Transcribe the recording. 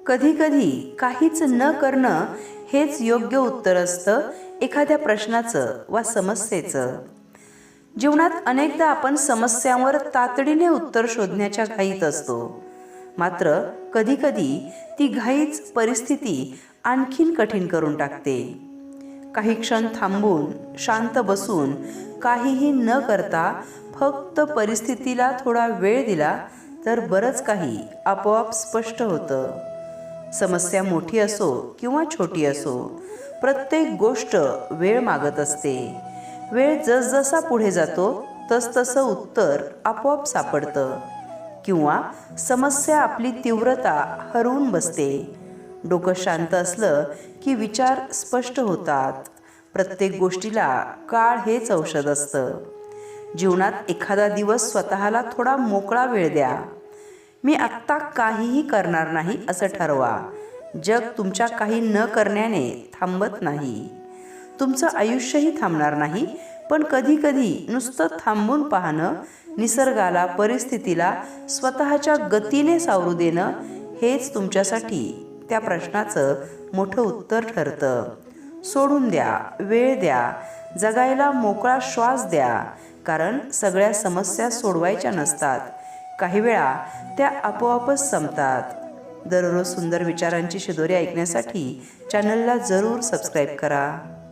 कधीकधी काहीच न करणं हेच योग्य उत्तर असतं एखाद्या प्रश्नाचं वा समस्येचं. जीवनात अनेकदा आपण समस्यांवर तातडीने उत्तर शोधण्याच्या घाईत असतो. मात्र कधीकधी ती घाईच परिस्थिती आणखीन कठीण करून टाकते. काही क्षण थांबून, शांत बसून, काहीही न करता फक्त परिस्थितीला थोडा वेळ दिला तर बरंच काही आपोआप स्पष्ट होतं. समस्या मोठी असो किंवा छोटी असो, प्रत्येक गोष्ट वेळ मागत असते. वेळ जसजसा पुढे जातो तसतसं उत्तर आपोआप सापडतं किंवा समस्या आपली तीव्रता हरवून बसते. डोकं शांत असलं की विचार स्पष्ट होतात. प्रत्येक गोष्टीला काळ हेच औषध असतं. जीवनात एखादा दिवस स्वतःला थोडा मोकळा वेळ द्या. मी आत्ता काहीही करणार नाही असं ठरवा. जग तुमच्या काही न करण्याने थांबत नाही. तुमचं आयुष्यही थांबणार नाही. पण कधीकधी नुसतं थांबून पाहणं, निसर्गाला, परिस्थितीला स्वतःच्या गतीने सावरू देणं हेच तुमच्यासाठी त्या प्रश्नाचं मोठं उत्तर ठरतं. सोडून द्या, वेळ द्या, जगायला मोकळा श्वास द्या. कारण सगळ्या समस्या सोडवायच्या नसतात. काही वेळा त्या आपोआपच संपतात. दररोज सुंदर विचारांची शिदोरी ऐकण्यासाठी चॅनलला जरूर सबस्क्राईब करा.